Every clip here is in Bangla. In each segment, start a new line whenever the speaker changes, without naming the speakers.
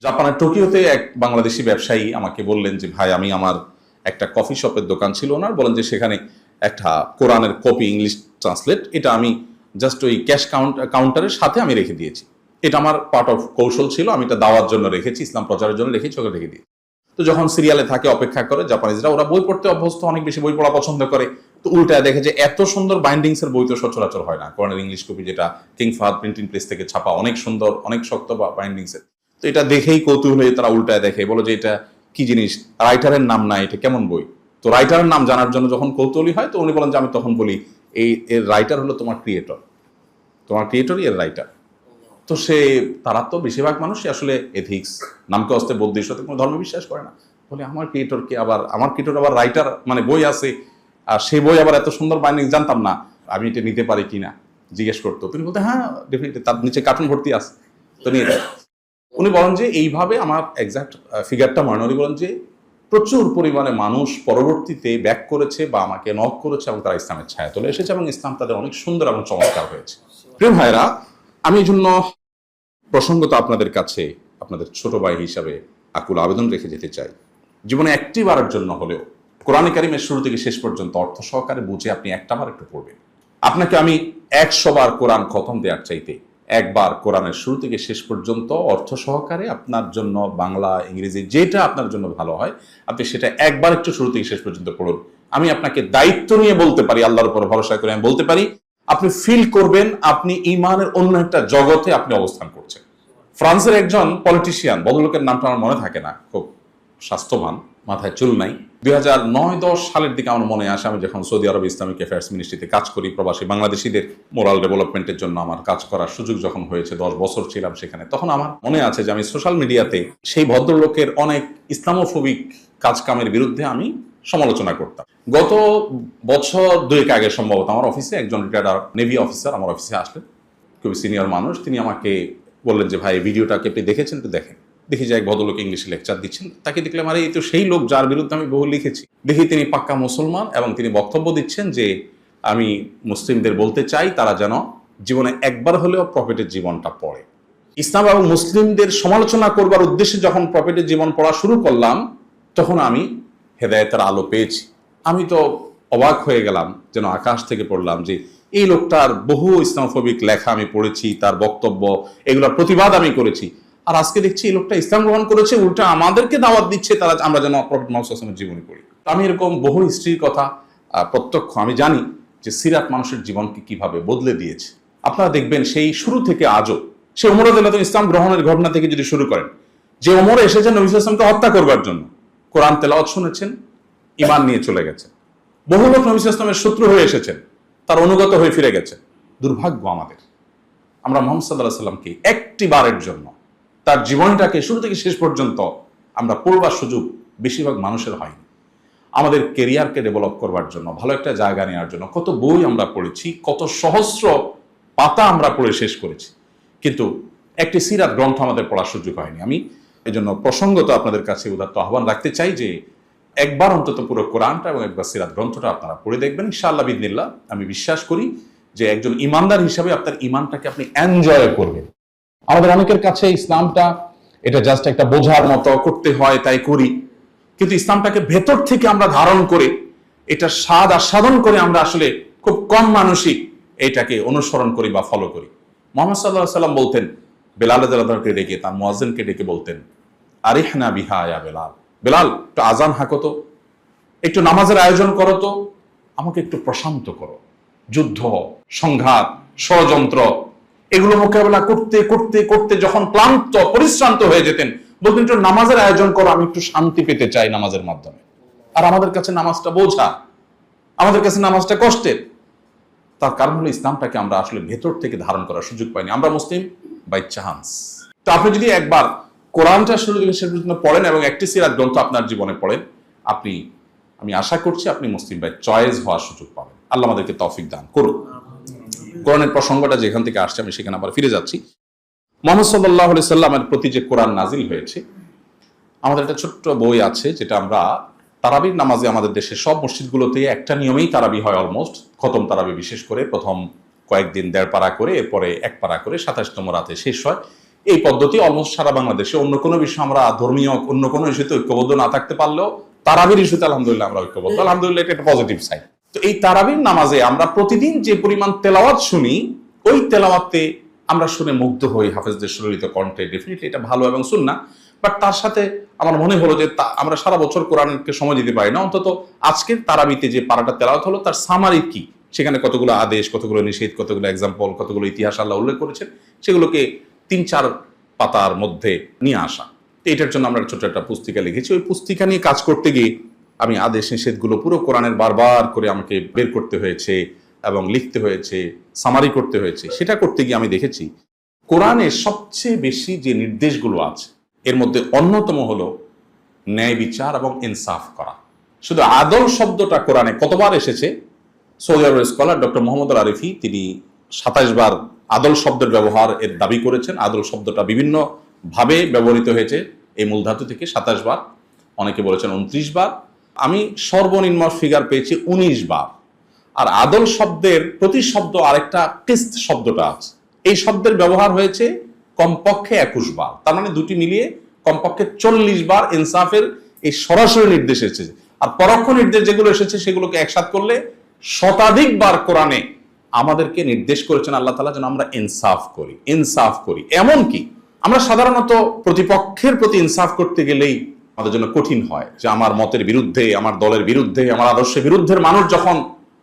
জাপানের টোকিওতে এক বাংলাদেশি ব্যবসায়ী আমাকে বললেন যে ভাই আমি আমার একটা কফি শপের দোকান ছিল ওনার, বলেন যে সেখানে একটা কোরআনের কপি ইংলিশ ট্রান্সলেট এটা আমি জাস্ট ওই ক্যাশ কাউন্টারের সাথে আমি রেখে দিয়েছি। এটা আমার পার্ট অফ কৌশল ছিল, আমি এটা দাওয়ার জন্য রেখেছি, ইসলাম প্রচারের জন্য রেখেছি, ওকে রেখে দিয়েছি। তো যখন সিরিয়ালে থাকে অপেক্ষা করে জাপানিজরা, ওরা বই পড়তে অভ্যস্ত, অনেক বেশি বই পড়া পছন্দ করে। তো উল্টায় দেখে যে এত সুন্দর বাইন্ডিংস এর বই তো সচরাচর হয় না। কোরআনের ইংলিশ কপি যেটা কিং ফাহাদ প্রিন্টিং প্রেস থেকে ছাপা, অনেক সুন্দর, অনেক শক্ত বাইন্ডিংস এর। তো এটা দেখেই কৌতূহল হয়ে তারা উল্টায় দেখে, বলো যে এটা কি জিনিস, রাইটারের নাম নাই, এটা কেমন বই। তো রাইটারের নাম জানার জন্য যখন কৌতূহলী হয়, তো উনি বলেন যে আমি তখন বলি এর রাইটার হলো তোমার ক্রিয়েটরই এর রাইটার। তো তারা তো বেশিরভাগ মানুষই আসলে এথিক্স, নামকে অস্তে বৌদ্ধের সাথে কোনো ধর্ম বিশ্বাস করে না। বলে আমার ক্রিয়েটর আবার রাইটার, মানে বই আছে, আর সেই বই আবার এত সুন্দর বাইন্ডিং, জানতাম না, আমি এটা নিতে পারি কিনা জিজ্ঞেস করতো। তুমি বলতে হ্যাঁ ডেফিনেটলি, তার নিচে কার্টুন ভর্তি আছে, তো নিয়ে যায়। উনি বলেন যে এইভাবে আমার এক্সাক্ট ফিগারটা মনে, উনি বলেন যে প্রচুর পরিমাণে মানুষ পরবর্তীতে ব্যাক করেছে বা আমাকে নক করেছে এবং তারা ইসলামের ছায়া তুলে এসেছে এবং ইসলাম তাদের অনেক সুন্দর এবং চমৎকার হয়েছে। প্রিয় ভাইরা, আমি এই জন্য প্রসঙ্গত আপনাদের কাছে আপনাদের ছোট ভাই হিসাবে আকুল আবেদন রেখে যেতে চাই, জীবনে একটি বারের জন্য হলেও কোরআন কারীমের শুরু থেকে শেষ পর্যন্ত অর্থ সহকারে বুঝে আপনি একটা বার একটু পড়বেন। আপনাকে আমি 100 বার কোরআন খতম দেওয়ার চাইতে একবার কোরআনের শুরু থেকে শেষ পর্যন্ত অর্থ সহকারে আপনার জন্য বাংলা ইংরেজি যেটা আপনার জন্য ভালো হয় আপনি সেটা একবার একটু শুরু থেকে শেষ পর্যন্ত পড়ুন। আমি আপনাকে দায়িত্ব নিয়ে বলতে পারি, আল্লাহর উপর ভরসা করে আমি বলতে পারি, আপনি ফিল করবেন আপনি ঈমানের অন্য একটা জগতে আপনি অবস্থান করছেন। ফ্রান্সের একজন পলিটিশিয়ান, ভদ্রলোকের নামটা আমার মনে থাকে না, খুব স্বাস্থ্যবান, মাথায় চুল নাই, 2009-10 সালের দিকে আমার মনে আসে, আমি যখন সৌদি আরব ইসলামিক অ্যাফেয়ার্স মিনিস্ট্রিতে কাজ করি, প্রবাসী বাংলাদেশিদের মোরাল ডেভেলপমেন্টের জন্য আমার কাজ করার সুযোগ যখন হয়েছে, 10 বছর ছিলাম সেখানে, তখন আমার মনে আছে যে আমি সোশ্যাল মিডিয়াতে সেই ভদ্রলোকের অনেক ইসলামোফোবিক কাজকামের বিরুদ্ধে আমি সমালোচনা করতাম। গত বছর 2 আগে সম্ভবত আমার অফিসে একজন রিটায়ার্ড নেভি অফিসার আমার অফিসে আসলেন, খুবই সিনিয়র মানুষ। তিনি আমাকে বললেন যে ভাই ভিডিওটাকে আপনি দেখেছেন? তো দেখেন। দেখি যে এক ভদ্রলোক ইংলিশে লেকচার দিচ্ছেন, তাকে দেখলাম আরে এই তো সেই লোক যার বিরুদ্ধে আমি বহু লিখেছি। দেখি তিনি পাক্কা মুসলমান এবং তিনি বক্তব্য দিচ্ছেন যে আমি মুসলিমদের বলতে চাই তারা যেন জীবনে একবার হলেও প্রফেটের জীবনটা পড়ে। ইসলাম এবং মুসলিমদের সমালোচনা করবার উদ্দেশ্যে যখন প্রফেটের জীবন পড়া শুরু করলাম, তখন আমি হেদায়েতের আলো পেয়েছি। আমি তো অবাক হয়ে গেলাম, যেন আকাশ থেকে পড়লাম যে এই লোকটার বহু ইসলামোফোবিক লেখা আমি পড়েছি, তার বক্তব্য, এগুলোর প্রতিবাদ আমি করেছি, আর আজকে দেখছি এই লোকটা ইসলাম গ্রহণ করেছে, উল্টা আমাদেরকে দাওয়াত দিচ্ছে তারা আমরা যেন প্রফেট মুহাম্মদ সাল্লাল্লাহু আলাইহি ওয়াসাল্লামের জীবনী পড়ি। আমি এরকম বহু হিস্ট্রির কথা প্রত্যক্ষ আমি জানি যে সিরাত মানুষের জীবনকে কিভাবে বদলে দিয়েছে। আপনারা দেখবেন সেই শুরু থেকে আজও, সে ওমর রাদিয়াল্লাহু আনহু ইসলাম গ্রহণের ঘটনা থেকে যদি শুরু করেন, যে ওমর এসেছেন নবী সাল্লাল্লাহু আলাইহি ওয়াসাল্লামকে হত্যা করবার জন্য, কোরআন তেলাওয়াত শুনেছেন, ঈমান নিয়ে চলে গেছেন। বহু লোক নবী সাল্লাল্লাহু আলাইহি ওয়াসাল্লামের শত্রু হয়ে এসেছেন, তার অনুগত হয়ে ফিরে গেছেন। দুর্ভাগ্য আমাদের, আমরা মুহাম্মদ সাল্লাল্লাহু আলাইহি ওয়াসাল্লামকে একটি বারের জন্য তার জীবনটাকে শুরু থেকে শেষ পর্যন্ত আমরা পড়বার সুযোগ বেশিরভাগ মানুষের হয়নি। আমাদের কেরিয়ারকে ডেভেলপ করবার জন্য, ভালো একটা জায়গা নেওয়ার জন্য কত বই আমরা পড়েছি, কত সহস্র পাতা আমরা পড়ে শেষ করেছি, কিন্তু একটি সিরাত গ্রন্থ আমাদের পড়ার সুযোগ হয়নি। আমি এই জন্য প্রসঙ্গত আপনাদের কাছে উদাত্ত আহ্বান রাখতে চাই যে একবার অন্তত পুরো কোরআনটা এবং একবার সিরাত গ্রন্থটা আপনারা পড়ে দেখবেন, ইনশাআল্লাহ বিইذনিল্লাহ। আমি বিশ্বাস করি যে একজন ইমানদার হিসাবে আপনার ইমানটাকে আপনি এনজয় করবেন। আমাদের অনেকের কাছে ইসলামটা এটা জাস্ট একটা বোঝার মতো, করতে হয় তাই করি, কিন্তু ইসলামটাকে ভেতর থেকে আমরা ধারণ করে এটা স্বাদ আস্বাদন করে আমরা আসলে খুব কম মানুষই এটাকে অনুসরণ করি বা ফলো করি। মুহাম্মদ সাল্লাল্লাহু আলাইহি ওয়াসাল্লাম বলতেন, বেলাল রাদিয়াল্লাহু আনহুকে ডেকে, তার মুয়াজ্জিনকে ডেকে বলতেন, আরিহনা বিহা ইয়া বেলাল, বেলাল একটু আজান হাঁকো তো, একটু নামাজের আয়োজন করো তো, আমাকে একটু প্রশান্ত করো। যুদ্ধ, সংঘাত, ষড়যন্ত্র এগুলো মোকাবেলা করতে করতে করতে যখন ক্লান্ত পরিশ্রান্ত হয়ে যেতেন, বলতেন একটু নামাজের আয়োজন করো, আমি একটু শান্তি পেতে চাই নামাজের মাধ্যমে। আর আমাদের কাছে নামাজটা বোঝা, আমাদের কাছে নামাজটা কষ্টের। তার কারণ হলো ইসলামটাকে আমরা আসলে ভেতর থেকে ধারণ করার সুযোগ পাইনি। আমরা মুসলিম বাই চান্স। তো আপনি যদি একবার কোরআনটা শুরু থেকে শেষ পর্যন্ত পড়েন এবং একটি সিরাত গ্রন্থ আপনার জীবনে পড়েন, আমি আশা করছি আপনি মুসলিম বাই চয়েস হওয়ার সুযোগ পাবেন। আল্লাহ আমাদেরকে তৌফিক দান করুন। কোরআনের প্রসঙ্গটা যেখান থেকে আসছে আমি সেখানে আবার ফিরে যাচ্ছি। মুহাম্মদ সাল্লাল্লাহু আলাইহি সাল্লামের প্রতি যে কোরআন নাজিল হয়েছে, আমাদের একটা ছোট্ট বই আছে যেটা আমরা তারাবির নামাজে, আমাদের দেশে সব মসজিদগুলোতে একটা নিয়মেই তারাবি হয় অলমোস্ট, খতম তারাবি বিশেষ করে প্রথম কয়েকদিন 1.5 পারা করে, এরপরে 1 পারা করে 27তম রাতে শেষ হয়। এই পদ্ধতি অলমোস্ট সারা বাংলাদেশে। অন্য কোনো বিষয় আমরা ধর্মীয় অন্য কোনো ইস্যুতে ঐক্যবদ্ধ না থাকতে পারলেও তারাবির ইস্যুতে আলহামদুলিল্লাহ আমরা ঐক্যবদ্ধ, আলহামদুলিল্লাহ, এটা একটা পজিটিভ সাইড। তো এই তারাবির নামাজে আমরা প্রতিদিন যে পরিমাণ তেলাওয়াত শুনি, ওই তেলাওয়াতে আমরা শুনে মুগ্ধ হই হাফেজদের সুললিত কণ্ঠে, ডেফিনেটলি এটা ভালো এবং সুন্নাহ। বাট তার সাথে আমার মনে হলো যে আমরা সারা বছর কোরআনকে সময় দিতে পারি না, অন্তত আজকের তারাবিতে যে পারাটা তেলাওয়াত হলো তার সামারি কি, সেখানে কতগুলো আদেশ, কতগুলো নিষেধ, কতগুলো এক্সাম্পল, কতগুলো ইতিহাস আল্লাহ উল্লেখ করেছেন, সেগুলোকে 3-4 পাতার মধ্যে নিয়ে আসা। তো এটার জন্য আমরা ছোট একটা পুস্তিকা লিখেছি। ওই পুস্তিকা নিয়ে কাজ করতে গিয়ে আমি আদেশ নিষেধগুলো পুরো কোরআনের বারবার করে আমাকে বের করতে হয়েছে এবং লিখতে হয়েছে, সামারি করতে হয়েছে। সেটা করতে গিয়ে আমি দেখেছি কোরআনের সবচেয়ে বেশি যে নির্দেশগুলো আছে এর মধ্যে অন্যতম হলো ন্যায় বিচার এবং ইনসাফ করা। শুধু আদল শব্দটা কোরআনে কতবার এসেছে, সৌদি আরবের স্কলার ডক্টর মোহাম্মদ আল আরিফি তিনি 27 বার আদল শব্দের ব্যবহার এর দাবি করেছেন। আদল শব্দটা বিভিন্ন ভাবে ব্যবহৃত হয়েছে এই মূলধাতু থেকে 27 বার, অনেকে বলেছেন 29 বার। আমি সর্বনিম্ন ফিগার পেয়েছি 19 বার। আর আদল শব্দের প্রতি শব্দ আরেকটা কিস্ত শব্দটা আছে, এই শব্দের ব্যবহার হয়েছে কমপক্ষে 21 বার। তার মানে দুটি মিলিয়ে কমপক্ষে 40 বার ইনসাফের এই সরাসরি নির্দেশ এসেছে। আর পরোক্ষ নির্দেশ যেগুলো এসেছে সেগুলোকে একসাথ করলে শতাধিক বার কোরআনে আমাদেরকে নির্দেশ করেছেন আল্লাহ তাআলা যেন আমরা ইনসাফ করি। এমনকি আমরা সাধারণত প্রতিপক্ষের প্রতি ইনসাফ করতে গেলেই আমাদের জন্য কঠিন হয় যে আমার মতের বিরুদ্ধে, আমার দলের বিরুদ্ধে, আমার আদর্শের বিরুদ্ধের মানুষ যখন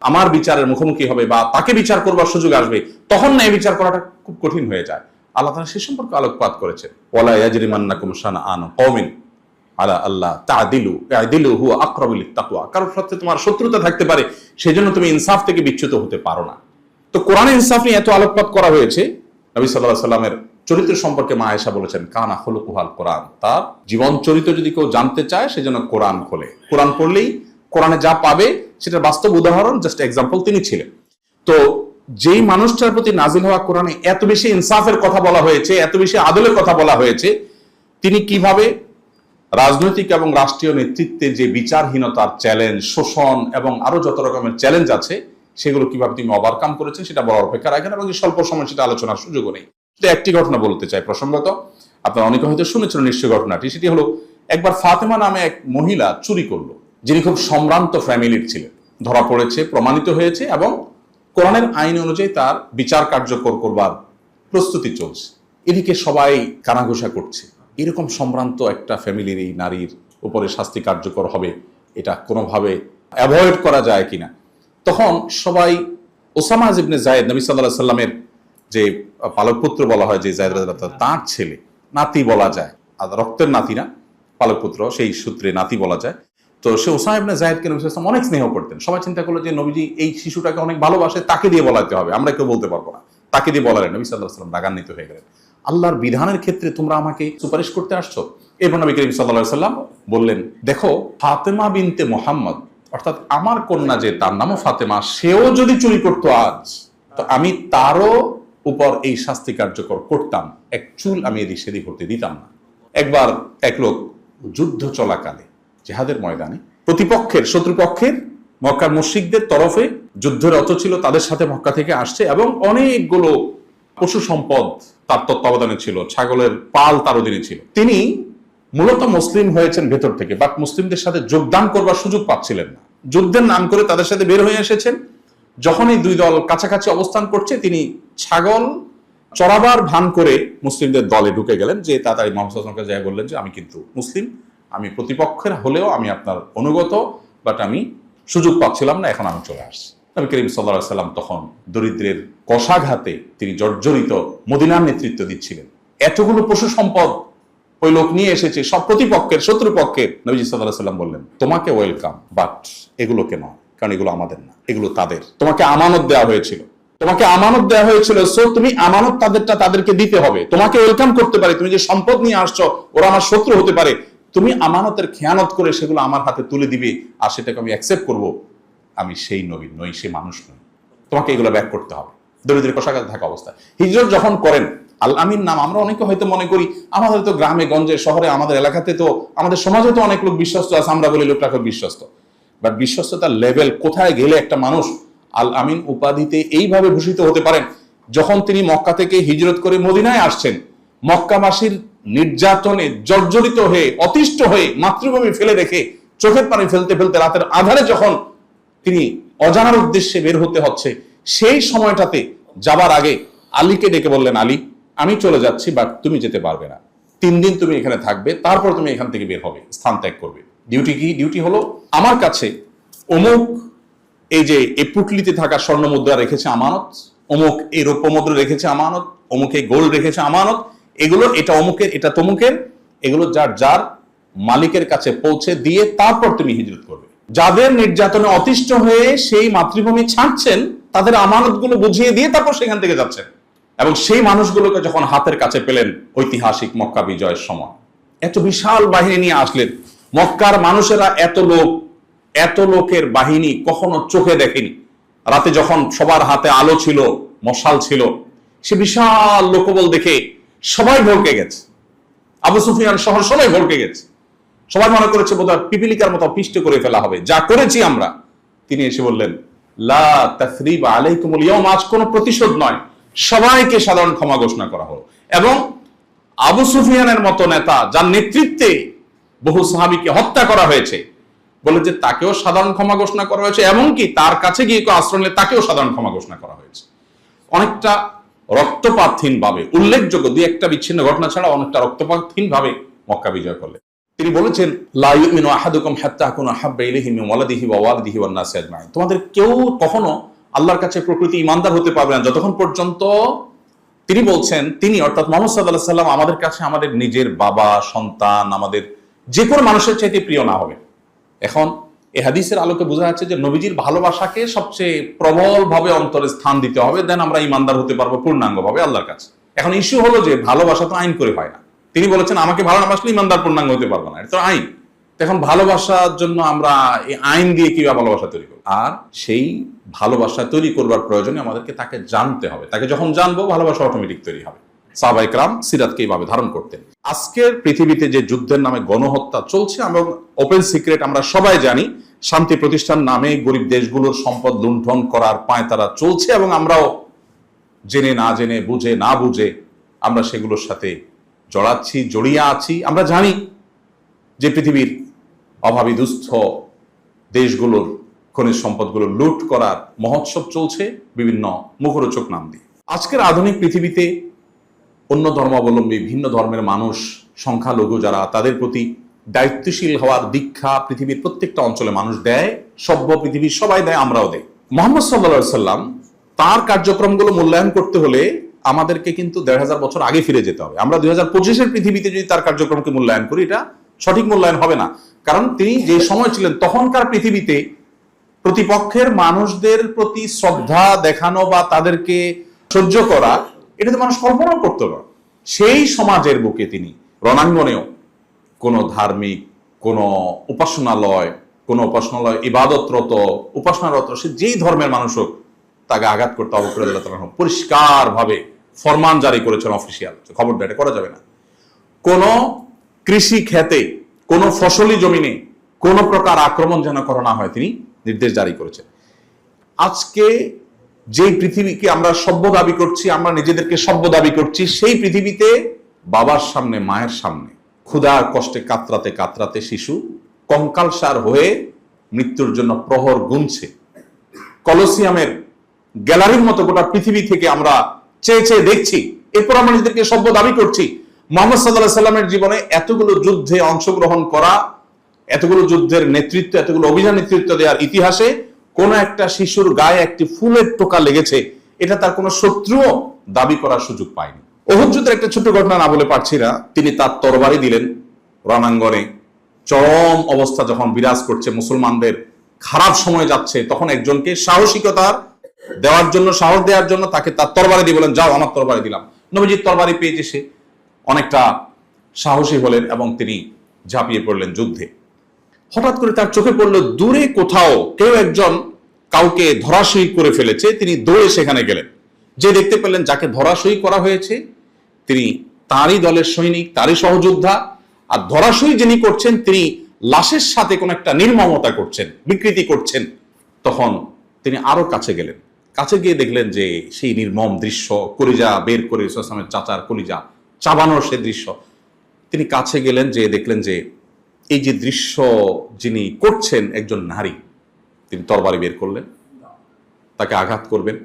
আমার বিচারের মুখোমুখি হবে বা তাকে বিচার করবার সুযোগ আসবে, তখন ন্যায় বিচার করাটা খুব কঠিন হয়ে যায়। আল্লাহ তাআলা সে সম্পর্কে আলোকপাত করেছেন, ওয়ালা ইয়াজরিমান্নাকুম শানআনু কওমিন আলা আল্লাহ তা'দিলু ই'দিলু হুয়া আকরাবু লিত-তাকওয়া। কারোর সাথে তোমার শত্রুতা থাকতে পারে, সেজন্য তুমি ইনসাফ থেকে বিচ্যুত হতে পারো না। তো কোরআনে ইনসাফ নিয়ে এত আলোকপাত করা হয়েছে। নবী সাল্লাল্লাহু আলাইহি সাল্লামের চরিত্র সম্পর্কে মা আয়েশা বলেছেন, কানা খুলুকুহাল কোরআন। তার জীবন চরিত্র যদি কেউ জানতে চায় সেজন্য কোরআন খোলে, কোরআন পড়লেই কোরআনে যা পাবে সেটার বাস্তব উদাহরণ, জাস্ট এক্সাম্পল তিনি ছিলেন। তো যেই মানুষটার প্রতি নাজিল হওয়া কোরআনে এত বেশি ইনসাফের কথা বলা হয়েছে, এত বেশি আদলের কথা বলা হয়েছে, তিনি কিভাবে রাজনৈতিক এবং রাষ্ট্রীয় নেতৃত্বে যে বিচারহীনতার চ্যালেঞ্জ, শোষণ এবং আরো যত রকমের চ্যালেঞ্জ আছে সেগুলো কিভাবে তিনি ওভারকাম করেছেন সেটা বলার অপেক্ষা রাখেন, এবং স্বল্প সময় সেটা আলোচনার সুযোগও নেই। একটি ঘটনা বলতে চাই প্রসঙ্গত, আপনারা অনেকে হয়তো শুনেছেন নিশ্চয় ঘটনাটি। সেটি হলো, একবার ফাতেমা নামে এক মহিলা চুরি করলো, যিনি খুব সম্ভ্রান্ত ফ্যামিলির ছিলেন, ধরা পড়েছে, প্রমাণিত হয়েছে এবং কোরআনের আইন অনুযায়ী তার বিচার কার্যকর করবার প্রস্তুতি চলছে। এদিকে সবাই কানাঘুষা করছে, এরকম সম্ভ্রান্ত একটা ফ্যামিলির এই নারীর উপরে শাস্তি কার্যকর হবে, এটা কোনোভাবে অ্যাভয়েড করা যায় কিনা। তখন সবাই ওসামা ইবনে যায়েদ, নবী সাল্লাল্লাহু আলাইহি সাল্লামের যে পালক পুত্র বলা হয়, যে যায়েদ রাদিয়াল্লাহু তাআলা, তার ছেলে, নাতি বলা যায়, আর রক্তের নাতি না, পালক পুত্র, সেই সূত্রে নাতি বলা যায়। তো সে ওসামা ইবনে যায়েদকে নবী সাল্লাল্লাহু আলাইহি ওয়াসাল্লাম অনেক স্নেহ করতেন। সবাই চিন্তা করলো যে নবীজি এই শিশুটাকে অনেক ভালোবাসে, তাকে দিয়ে বলাতে হবে, আমরা কেউ বলতে পারবো না, তাকে দিয়ে বলালেন। নবী সাল্লাল্লাহু আলাইহি ওয়াসাল্লাম রাগান্বিত হয়ে গেলেন, আল্লাহর বিধানের ক্ষেত্রে তোমরা আমাকে সুপারিশ করতে আসছো? এরপর নবী করিম সাল্লাল্লাহু আলাইহি ওয়াসাল্লাম বললেন, দেখো ফাতেমা বিনতে মুহাম্মদ, অর্থাৎ আমার কন্যা যে, তার নামও ফাতেমা, সেও যদি চুরি করতো আজ, তো আমি তারও উপর এই শাস্তি কার্যকর করতাম, এক চুল আমি এদিক সেদিক করতে দিতাম না। একবার এক লোক যুদ্ধ চলাকালে জিহাদের ময়দানে প্রতিপক্ষের, শত্রুপক্ষের মক্কার মুশরিকদের তরফে যুদ্ধরত ছিল, তাদের সাথে মক্কা থেকে আসছে এবং অনেকগুলো পশু সম্পদ তার তত্ত্বাবধানে ছিল, ছাগলের পাল তার অধীনে ছিল। তিনি মূলত মুসলিম হয়েছেন ভেতর থেকে, বাট মুসলিমদের সাথে যোগদান করবার সুযোগ পাচ্ছিলেন না। যুদ্ধের নাম করে তাদের সাথে বের হয়ে এসেছেন। যখনই দুই দল কাছাকাছি অবস্থান করছে, তিনি ছাগল চড়াবার ভান করে মুসলিমদের দলে ঢুকে গেলেন, যে তাড়াতাড়ি মুহাম্মদ সাল্লাল্লাহু আলাইহি ওয়াসাল্লামকে বললেন যে আমি কিন্তু মুসলিম, আমি প্রতিপক্ষের হলেও আমি আপনার অনুগত, বাট আমি সুযোগ পাচ্ছিলাম না, এখন আমি চলে আসছি। নবী করিম সাল্লাল্লাহু আলাইহি ওয়াসাল্লাম তখন দরিদ্রের কষাঘাতে তিনি জর্জরিত মদিনার নেতৃত্ব দিচ্ছিলেন। এতগুলো পশু সম্পদ ওই লোক নিয়ে এসেছে, সব প্রতিপক্ষের, শত্রুপক্ষের। নবীজি সাল্লাল্লাহু আলাইহি ওয়াসাল্লাম বললেন, তোমাকে ওয়েলকাম, বাট এগুলোকে নয়, কারণ এগুলো আমাদের না, এগুলো তাদের। তোমাকে আমানত দেওয়া হয়েছিল, সো তুমি আমানত তাদেরটা তাদেরকে দিতে হবে। তোমাকে ওয়েলকাম করতে পারে, তুমি যে সম্পদ নিয়ে আসছো, ওরা আমার শত্রু হতে পারে, তুমি আমানতের খেয়ানত করে সেগুলো আমার হাতে তুলে দিবে আর সেটাকে আমি অ্যাকসেপ্ট করব, আমি সেই নবী নই, সেই মানুষ নই। তোমাকে এগুলো ব্যাক করতে হবে। দরিদ্রের কষাঘাতে থাকা অবস্থায় হিজরত যখন করেন, আল আমিন নাম, আমরা অনেকে হয়তো মনে করি আমাদের তো গ্রামে গঞ্জে শহরে আমাদের এলাকাতে তো আমাদের সমাজে তো অনেক লোক বিশ্বস্ত আছে, আমরা বলি লোকটা খুব বিশ্বস্ত। বাট বিশ্বস্ততার লেভেল কোথায় গেলে একটা মানুষ আল আমিন উপাধিতে এইভাবে ভূষিত হতে পারেন? যখন তিনি মক্কা থেকে হিজরত করে মদিনায় আসছেন, মক্কাবাসীর নির্যাতনে জর্জরিত হয়ে অতিষ্ঠ হয়ে মাতৃভূমি ফেলে রেখে চোখের পানি ফেলতে ফেলতে রাতের আধারে যখন তিনি অজানার উদ্দেশ্যে বের হতে হচ্ছে, সেই সময়টাতে যাবার আগে আলীকে ডেকে বললেন, আলী আমি চলে যাচ্ছি, বাট তুমি যেতে পারবে না, 3 দিন তুমি এখানে থাকবে, তারপর তুমি এখান থেকে বের হবে, স্থান ত্যাগ করবে। ডিউটি কি? ডিউটি হলো আমার কাছে অমুক এই যে এই পুটলিতে থাকা স্বর্ণ মুদ্রা রেখেছে আমানত, অমুক এই রৌপ্য মুদ্রা রেখেছে আমানত, অমুক এই গোল্ড রেখেছে আমানত, এগুলো এটা অমুকের এটা তমুকের, এগুলো যার যার মালিকের কাছে পৌঁছে দিয়ে তারপর তুমি হিজরত করবে। যাদের নির্যাতনে অতিষ্ঠ হয়ে সেই মাতৃভূমি ছাড়ছেন তাদের আমানতগুলো বুঝিয়ে দিয়ে তারপর সেখান থেকে যাচ্ছেন। এবং সেই মানুষগুলোকে যখন হাতের কাছে পেলেন ঐতিহাসিক মক্কা বিজয়ের সময়, এত বিশাল বাহিনী নিয়ে আসলেন। মক্কার মানুষেরা এত লোকের বাহিনী কখনো চোখে দেখেনি। রাতে যখন সবার হাতে আলো ছিল, মশাল ছিল, সে বিশাল লোকবল দেখে সবাই ভড়কে গেছে। আবু সুফিয়ান সহ সবাই ভড়কে গেছে। সবাই মনে করেছে বোধহয় পিপিলিকার মতো পিষ্ট করে ফেলা হবে, যা করেছি আমরা। তিনি এসে বললেন, লা তাসরিবা আলাইকুমুল ইয়াউম, আজ কোনো প্রতিশোধ নয়, সবাইকে সাধারণ ক্ষমা ঘোষণা করা হলো। এবং আবু সুফিয়ানের মতো নেতা, যার নেতৃত্বে বহু সাহাবীকে হত্যা করা হয়েছে, বলে যে তাকেও সাধারণ ক্ষমা ঘোষণা করা হয়েছে, এমনকি তার কাছে গিয়ে কেউ আশ্রয় নিলে তাকেও সাধারণ ক্ষমা ঘোষণা করা হয়েছে। অনেকটা রক্তপাতহীন ভাবে, উল্লেখযোগ্য 2-1টা বিচ্ছিন্ন ঘটনা ছাড়া অনেকটা রক্তপাতহীন ভাবে মক্কা বিজয় করলেন। তিনি বলেছেন, লা ইউমিনু আহাদুকুম হাত্তা আকুনা হাব্বা ইলাইহি মিন ওয়ালাদিহি ওয়া ওয়ালিদিহি ওয়ান নাসি আজমাইন। তোমাদের কেউ কখনো আল্লাহর কাছে প্রকৃতি ঈমানদার হতে পারবে না যতক্ষণ পর্যন্ত, তিনি বলছেন, তিনি অর্থাৎ মুহাম্মদ সাল্লাল্লাহু আলাইহি সাল্লাম আমাদের কাছে আমাদের নিজের বাবা, সন্তান, আমাদের যে কোনো মানুষের চাইতে প্রিয় না হবে। এখন এই হাদিসের আলোকে বোঝা যাচ্ছে যে নবীজির ভালোবাসাকে সবচেয়ে প্রবল ভাবে অন্তরে স্থান দিতে হবে, দেন আমরা ঈমানদার হতে পারবো পূর্ণাঙ্গ ভাবে আল্লাহর কাছে। এখন ইস্যু হলো যে ভালোবাসা তো আইন করে হয় না। তিনি বলেছেন আমাকে ভালো না বাসলে ঈমানদার পূর্ণাঙ্গ হতে পারবো না, এটা তো আইন। এখন ভালোবাসার জন্য আমরা এই আইন দিয়ে কিভাবে ভালোবাসা তৈরি করবো? আর সেই ভালোবাসা তৈরি করবার প্রয়োজনে আমাদেরকে তাকে জানতে হবে। তাকে যখন জানবো, ভালোবাসা অটোমেটিক তৈরি হবে। সাহাবায়ে কেরাম সিরাতকে এইভাবে ধারণ করতেন। আজকের পৃথিবীতে যে যুদ্ধের নামে গণহত্যা চলছে, এবং ওপেন সিক্রেট আমরা সবাই জানি, শান্তি প্রতিষ্ঠান নামে গরিব দেশগুলোর সম্পদ লুণ্ঠন করার পায়তারা চলছে, এবং আমরাও জেনে না জেনে, বুঝে না বুঝে আমরা সেগুলোর সাথে জড়িয়ে আছি। আমরা জানি যে পৃথিবীর অভাবী দুস্থ দেশগুলোর খনিজ সম্পদগুলো লুট করার মহোৎসব চলছে বিভিন্ন মুখরোচক নাম দিয়ে। আজকের আধুনিক পৃথিবীতে অন্য ধর্মাবলম্বী, ভিন্ন ধর্মের মানুষ, সংখ্যালঘু যারা, তাদের প্রতি দায়িত্বশীল হওয়ার দীক্ষা পৃথিবীর প্রত্যেকটা অঞ্চলে মানুষ দেয়, সভ্য পৃথিবীর সবাই দেয়, আমরাও দেই। মুহাম্মদ সাল্লাল্লাহু আলাইহি সাল্লাম তার কার্যক্রমগুলো মূল্যায়ন করতে হলে আমাদেরকে কিন্তু ১৫০০ বছর আগে ফিরে যেতে হবে। আমরা ২০২৫-এর পৃথিবীতে যদি তার কার্যক্রমকে মূল্যায়ন করি, এটা সঠিক মূল্যায়ন হবে না। কারণ তিনি যে সময় ছিলেন, তখনকার পৃথিবীতে প্রতিপক্ষের মানুষদের প্রতি শ্রদ্ধা দেখানো বা তাদেরকে সহ্য করা, এটা তো মানুষ কল্পনা করতে পারে। সেই সমাজের বুকে তিনি রণাঙ্গনেও কোনো ধার্মিক, কোনো উপাসনালয় ইবাদতরত, উপাসনারত, সে যেই ধর্মের মানুষ হোক, তাকে আঘাত করতে আবু বকর রাদিয়াল্লাহু তাআলা পরিষ্কার ভাবে ফরমান জারি করেছেন অফিসিয়াল, খবরদার এটা করা যাবে না। কোন কৃষি ক্ষেতে, কোন ফসলি জমিনে কোন প্রকার আক্রমণ যেন করা না হয়, তিনি নির্দেশ জারি করেছেন। আজকে যেই পৃথিবীকে আমরা সভ্য দাবি করছি, আমরা নিজেদেরকে সভ্য দাবি করছি, সেই পৃথিবীতে বাবার সামনে, মায়ের সামনে ক্ষুধার কষ্টে কাতরাতে কাতরাতে শিশু কঙ্কালসার হয়ে মৃত্যুর জন্য প্রহর গুনছে। কলোসিয়ামের গ্যালারির মতো গোটা পৃথিবী থেকে আমরা চেয়ে চেয়ে দেখছি, এরপর আমরা নিজেদেরকে সভ্য দাবি করছি। মুহাম্মদ সাল্লাল্লাহু আলাইহি সাল্লামের জীবনে এতগুলো যুদ্ধে অংশগ্রহণ করা, এতগুলো যুদ্ধের নেতৃত্ব, এতগুলো অভিযান নেতৃত্ব দেওয়ার ইতিহাসে কোন একটা শিশুর গায়ে একটি ফুলের টোকা লেগেছে, এটা তার কোনো শত্রুও দাবি করার সুযোগ পায়নি। উহুদ যুদ্ধের একটা ছোট্ট ঘটনা না বলে পারছি না। তিনি তার তরবারি দিলেন রণাঙ্গনে। চরম অবস্থা যখন বিরাজ করছে, মুসলমানদের খারাপ সময় যাচ্ছে, তখন একজনকে সাহসিকতার দেওয়ার জন্য, সাহস দেওয়ার জন্য তাকে তার তরবারি দিয়ে বলেন, যাও আমার তরবারি দিলাম। নবীজির তরবারি পেয়েছে, সে অনেকটা সাহসী হলেন এবং তিনি ঝাঁপিয়ে পড়লেন যুদ্ধে। হঠাৎ করে তার চোখে পড়লো দূরে কোথাও কেউ একজন কাউকে ধরাশয়ী করে ফেলেছে। তিনি দৌড়ে সেখানে গেলেন, যে দেখতে পেলেন যাকে ধরাশয়ী করা হয়েছে তিনি তারই দলের সৈনিক, তারই সহযোদ্ধা। আর ধরাশয়ী যিনি করছেন, তিনি লাশের সাথে কোন একটা নির্মমতা করছেন, বিকৃতি করছেন। তখন তিনি আরো কাছে গেলেন, কাছে গিয়ে দেখলেন যে সেই নির্মম দৃশ্য, কলিজা বের করে রাসূলুল্লাহ সাল্লাল্লাহু আলাইহি ওয়াসাল্লামের চাচার কলিজা চাবানোর সে দৃশ্য। তিনি কাছে গেলেন, যে দেখলেন যে এই যে দৃশ্য যিনি করছেন একজন নারী। তিনি তরবারি বের করলেন, তাকে আঘাত করবেন,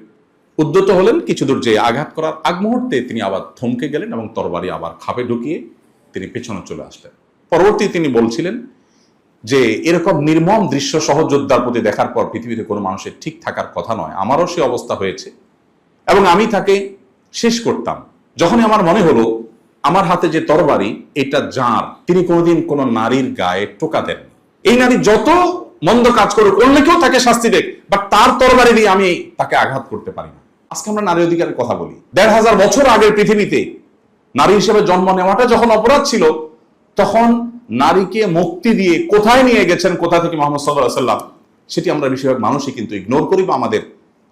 উদ্যত হলেন। কিছু দূর যে আঘাত করার আগ মুহূর্তে তিনি আবার থমকে গেলেন এবং তরবারি আবার খাপে ঢুকিয়ে তিনি পেছনে চলে আসলেন। পরবর্তী তিনি বলছিলেন যে এরকম নির্মম দৃশ্য সহযোদ্ধার প্রতি দেখার পর পৃথিবীতে কোনো মানুষের ঠিক থাকার কথা নয়। আমারও সে অবস্থা হয়েছে এবং আমি তাকে শেষ করতাম যখনই আমার মনে হলো আমার হাতে যে তরবারি এটা যার, তিনি কোনোদিন কোনো নারীর গায়ে টোকা দেন। এই নারী যত মন্দ কাজ করুক, অন্য কেউ তাকে শাস্তি দেখ, বাট তার তরবারি দিয়ে আমি তাকে আঘাত করতে পারি না। আজকে আমরা নারী অধিকারের কথা বলি। ১৫০০ বছর আগের পৃথিবীতে নারী হিসেবে জন্ম নেওয়াটা যখন অপরাধ ছিল, তখন নারীকে মুক্তি দিয়ে কোথায় নিয়ে গেছেন, কোথা থেকে মোহাম্মদ সাল্লাল্লাহু আলাইহি ওয়াসাল্লাম, সেটি আমরা বেশিরভাগ মানুষই কিন্তু ইগনোর করি বা আমাদের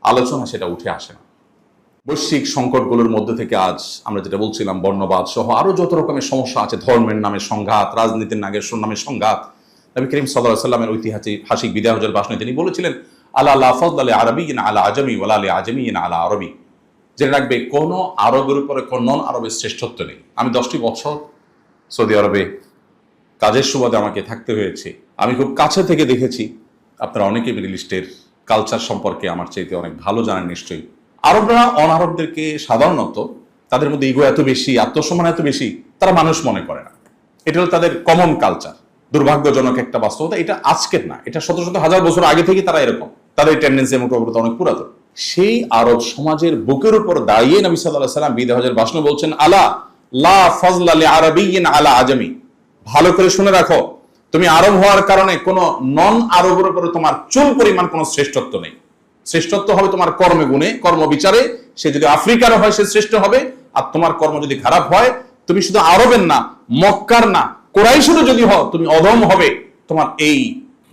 আলোচনা সেটা উঠে আসে না। বৈশ্বিক সংকটগুলোর মধ্যে থেকে আজ আমরা যেটা বলছিলাম, বর্ণবাদ সহ আরো যত রকমের সমস্যা আছে, ধর্মের নামে সংঘাত, রাজনীতির নামে সংঘাত। নবী করিম সাল্লাল্লাহু আলাইহি ওয়াসাল্লামের ঐতিহাসিক বিদায় হজ্জের ভাষণে তিনি বলেছিলেন, আলা লা ফাদলা লি আরাবিয়্যিন আলা আজমি ওয়ালা লি আজমিয়্যিন আলা আরবি। জেনে রাখবে, কোন আরবের উপরে কোন নন আরবের শ্রেষ্ঠত্ব নেই। আমি 10টি বছর সৌদি আরবে কাজের সুবাদে আমাকে থাকতে হয়েছে। আমি খুব কাছে থেকে দেখেছি। আপনারা অনেকে মিডল ইস্টের কালচার সম্পর্কে আমার চাইতে অনেক ভালো জানেন নিশ্চয়ই। আরবরা অনারবদেরকে সাধারণত তাদের মধ্যে ইগো এত বেশি, আত্মসম্মান এত বেশি, তারা মানুষ মনে করে না। এটা হলো তাদের কমন কালচার। দুর্ভাগ্যজনক একটা বাস্তবতা। এটা আজকের না, এটা শত শত হাজার বছর আগে থেকে তারা এরকম। তাদের টেন্ডেন্সি এবং প্রবণতা অনেক পুরাতন। সেই আরব সমাজের বুকের উপর দাঁড়িয়ে নবী সাল্লাল্লাহু আলাইহি ওয়াসাল্লাম বিদায় হজ্জের ভাষণে বলছেন, আলা লা ফাজলা লি আরাবিয়্যিন আলা আজমি। ভালো করে শুনে রাখো, তুমি আরব হওয়ার কারণে কোন নন আরবের উপরে তোমার চুল পরিমাণ কোনো শ্রেষ্ঠত্ব নেই। শ্রেষ্ঠত্ব হবে তোমার কর্মগুণে, কর্মবিচারে। সে যদি আফ্রিকার হয় সে শ্রেষ্ঠ হবে, আর তোমার কর্ম যদি খারাপ হয়, তুমি শুধু আরবের না, মক্কার না, কুরাইশেরও যদি হও, তুমি অধম হবে। তোমার এই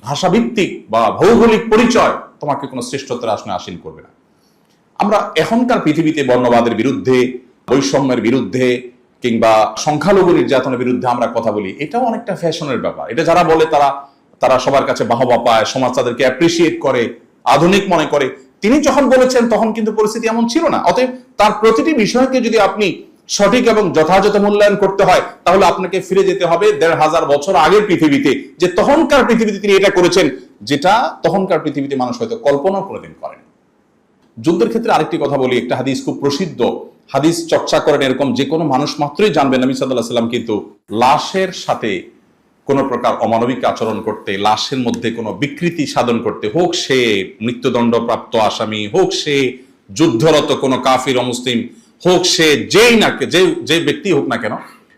ভাষাভিত্তিক বা ভৌগোলিক পরিচয় তোমাকে কোনো শ্রেষ্ঠত্বের আসনে আসীন করবে না। আমরা এখনকার পৃথিবীতে বর্ণবাদের বিরুদ্ধে, বৈষম্যের বিরুদ্ধে কিংবা সংখ্যালঘু নির্যাতনের বিরুদ্ধে আমরা কথা বলি। এটাও অনেকটা ফ্যাশনের ব্যাপার। এটা যারা বলে তারা সবার কাছে বাহবা পায়, সমাজ তাদেরকে অ্যাপ্রিসিয়েট করে, আধুনিক মনে করে। তিনি যখন বলেছেন তখন কিন্তু পরিস্থিতি এমন ছিল না। অতএব তার প্রতিটি বিষয়কে যদি আপনি সঠিক এবং যথাযথ মূল্যায়ন করতে হয়, তাহলে আপনাকে ফিরে যেতে হবে ১৫০০ বছর আগের পৃথিবীতে, যে তখনকার পৃথিবীতে তিনি এটা করেছেন, যেটা তখনকার পৃথিবীতে মানুষ হয়তো কল্পনাও কোনোদিন করেন। যুদ্ধের ক্ষেত্রে আরেকটি কথা বলি। একটা হাদিস খুব প্রসিদ্ধ, হাদিস চর্চা করেন এরকম যে কোনো মানুষ মাত্রই জানবেন, নবী সাল্লাল্লাহু আলাইহি ওয়াসাল্লাম কিন্তু লাশের সাথে কোনো প্রকার অমানবিক আচরণ করতে, লাশের মধ্যে কোনো বিকৃতি সাধন করতে, হোক সে মৃত্যুদণ্ডপ্রাপ্ত আসামি, হোক সে যুদ্ধরত কোনো কাফির অমুসলিম, হোক সে যে ব্যক্তি হোক না কেন,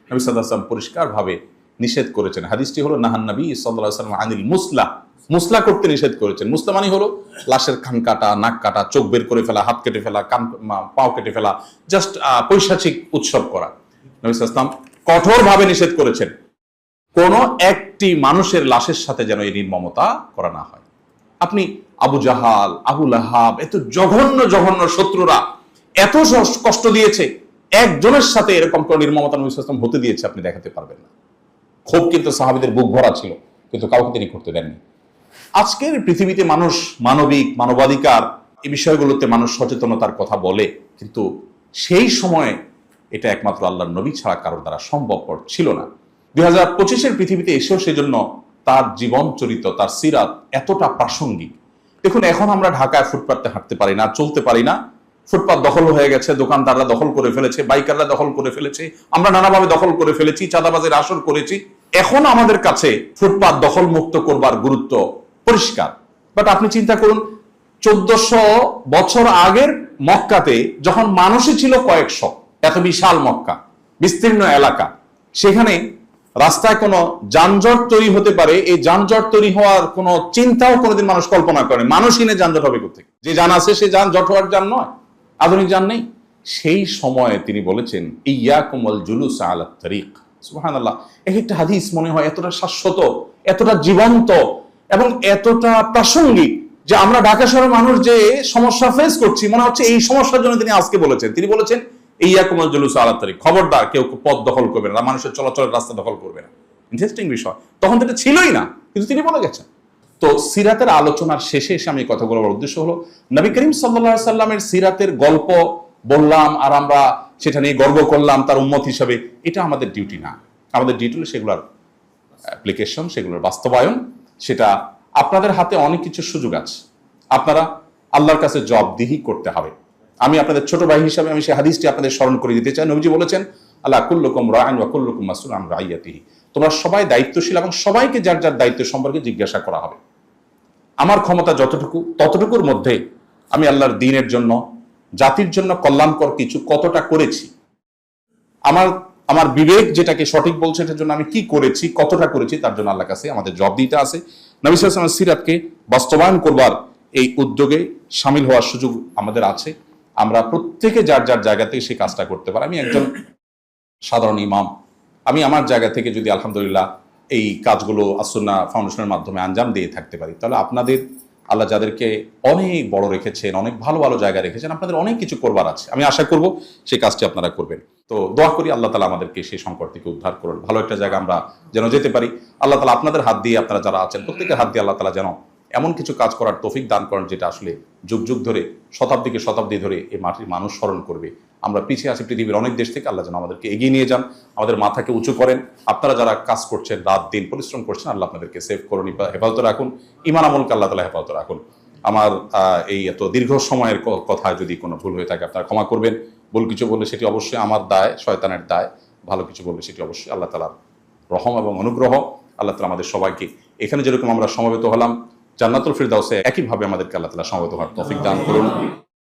নবী সাল্লাল্লাহু আলাইহি ওয়াসাল্লাম পরিষ্কারভাবে নিষেধ করেছেন। হাদিসটি হলো, নাহান নবী সাল্লাল্লাহু আলাইহি ওয়াসাল্লাম আনিল মুসলা করতে নিষেধ করেছেন। মুসলা মানে হলো লাশের কান কাটা, নাক কাটা, চোখ বের করে ফেলা, হাত কেটে ফেলা, পাও কেটে ফেলা, জাস্ট পৈশাচিক উৎসব করা। নবী সাল্লাল্লাহু আলাইহি ওয়াসাল্লাম কঠোরভাবে নিষেধ করেছেন, কোন একটি মানুষের লাশের সাথে যেন এই নির্মমতা করা না হয়। আপনি আবু জাহাল, আবু লাহাব, এত জঘন্য জঘন্য শত্রুরা এত কষ্ট দিয়েছে, একজনের সাথে এরকম কোন নির্মমতা নবী সাল্লাল্লাহু আলাইহি ওয়াসাল্লাম হতে দিয়েছে আপনি দেখাতে পারবেন না। খুব কিন্তু সাহাবীদের বুক ভরা ছিল, কিন্তু কাউকে তিনি করতে দেননি। আজকের পৃথিবীতে মানুষ মানবাধিকার এই বিষয়গুলোতে মানুষ সচেতনতার কথা বলে, কিন্তু সেই সময় এটা একমাত্র আল্লাহর নবী ছাড়া কারোর দ্বারা সম্ভবপর ছিল না। 2025-এর পৃথিবীতে এসেও সেজন্য তার জীবন চরিত্র, তার সিরাত এতটা প্রাসঙ্গিক। দেখুন, এখন আমরা ঢাকায় ফুটপাতে হাঁটতে পারি না, চলতে পারি না। ফুটপাত দখল হয়ে গেছে, দোকানদাররা দখল করে ফেলেছে, বাইকাররা দখল করে ফেলেছে, আমরা নানাভাবে দখল করে ফেলেছি, চাঁদাবাজের আসর করেছি। এখন আমাদের কাছে ফুটপাত দখল মুক্ত করবার গুরুত্ব পরিষ্কার। বাট আপনি চিন্তা করুন, 1400 বছর আগের মক্কাতে যখন মানুষই ছিল কয়েকশো, এত বিশাল মক্কা, বিস্তীর্ণ এলাকা, সেখানে রাস্তায় কোনো যানজট তৈরি হতে পারে, এই যানজট তৈরি হওয়ার কোনো চিন্তাও কোনোদিন মানুষ কল্পনা করে। মানুষই নেই, যানজট হবে কোথেকে? যে যান আছে সে যানজট হওয়ার যান নয়, আধুনিক যান নেই। সেই সময়ে তিনি বলেছেন, ইয়াকুম ওয়াল জুলুস আলা তারিক। সুবহানাল্লাহ। এক একটা হাদিস মনে হয় এতটা শাশ্বত, এতটা জীবন্ত এবং এতটা প্রাসঙ্গিক যে আমরা ঢাকা শহরের মানুষ যে সমস্যা ফেস করছি, মনে হচ্ছে এই সমস্যার জন্য তিনি আজকে বলেছেন। তিনি বলেছেন, ইয়াকুম ওয়াল জুলুস আলা তারিক, খবরদার কেউ পথ দখল করবে না, মানুষের চলাচলের রাস্তা দখল করবে না। ইন্টারেস্টিং বিষয়, তখন তো এটা ছিলই না, কিন্তু তিনি বলে গেছেন। তো সিরাতের আলোচনার শেষে এসে আমি কথা বলার উদ্দেশ্য হলো, নবী করিম সাল্লাল্লাহু আলাইহি সাল্লামের সিরাতের গল্প বললাম, আর আমরা সেটা নিয়ে গর্ব করলাম তার উম্মত হিসাবে, এটা আমাদের ডিউটি না। আমাদের ডিউটি হলো সেগুলোর অ্যাপ্লিকেশন, সেগুলোর বাস্তবায়ন। সেটা আপনাদের হাতে অনেক কিছু সুযোগ আছে, আপনারা আল্লাহর কাছে জবাবদিহি করতে হবে। আমি আপনাদের ছোট ভাই হিসাবে আমি সেই হাদিসটি আপনাদের স্মরণ করে দিতে চাই। নবীজি বলেছেন, আল্লাহ কুল্লুকুম রাইন ওয়া কুল্লুকুম মাসউলুন আন রাইয়াতিহি, তোমরা সবাই দায়িত্বশীল এবং সবাইকে যার যার দায়িত্ব সম্পর্কে জিজ্ঞাসা করা হবে। আমার ক্ষমতা যতটুকু, ততটুকুর মধ্যে আমি আল্লাহর দ্বীনের জন্য, জাতির জন্য কল্যাণকর কিছু কতটা করেছি, আমার বিবেক যেটাকে সঠিক বলছে এটার জন্য আমি কি করেছি, কতটা করেছি, তার জন্য আল্লাহর কাছে আমাদের জবাবদিহিতা আছে। নবী সাল্লাল্লাহু আলাইহি ওয়াসাল্লামের সিরাতকে বাস্তবায়ন করবার এই উদ্যোগে সামিল হওয়ার সুযোগ আমাদের আছে। আমরা প্রত্যেকে যার যার জায়গা থেকে সেই কাজটা করতে পারি। আমি একজন সাধারণ ইমাম, আমি আমার জায়গা থেকে যদি আলহামদুলিল্লাহ এই কাজগুলো আসুন্নাহ ফাউন্ডেশনের মাধ্যমে আঞ্জাম দিয়ে থাকতে পারি, তাহলে আপনাদের আল্লাহ যাদেরকে অনেক বড় রেখেছেন, অনেক ভালো ভালো জায়গায় রেখেছেন, আপনাদের অনেক কিছু করবার আছে। আমি আশা করব সেই কাজটি আপনারা করবেন। তো দোয়া করি আল্লাহ তাআলা আমাদেরকে সেই সংকট থেকে উদ্ধার করুন, ভালো একটা জায়গা আমরা যেন যেতে পারি। আল্লাহ তাআলা আপনাদের হাত দিয়ে, আপনারা যারা আছেন প্রত্যেকের হাত দিয়ে আল্লাহ তাআলা যেন এমন কিছু কাজ করার তৌফিক দান করেন যেটা আসলে যুগ যুগ ধরে, শতাব্দীকে শতাব্দী ধরে এই মাটির মানুষ স্মরণ করবে। আমরা পিছিয়ে আছি পৃথিবীর অনেক দেশ থেকে, আল্লাহ যেন আমাদেরকে এগিয়ে নিয়ে যান, আমাদের মাথাকে উঁচু করেন। আপনারা যারা কাজ করছেন, রাত দিন পরিশ্রম করছেন, আল্লাহ আপনাদেরকে সেভ করুন, হেফাজত রাখুন, ঈমান আমলকে আল্লাহ তাআলা হেফাজত রাখুন। আমার এই এত দীর্ঘ সময়ের কথায় যদি কোনো ভুল হয়ে থাকে আপনারা ক্ষমা করবেন। ভুল কিছু বললে সেটি অবশ্যই আমার দায়, শয়তানের দায়। ভালো কিছু বললে সেটি অবশ্যই আল্লাহ তাআলার রহম এবং অনুগ্রহ। আল্লাহ তাআলা আমাদের সবাইকে এখানে যেরকম আমরা সমবেত হলাম জান্নাতুল ফিরদাউসে, একইভাবে আমাদেরকে আল্লাহ তাআলা সমবেত হওয়ার তৌফিক দান করুন।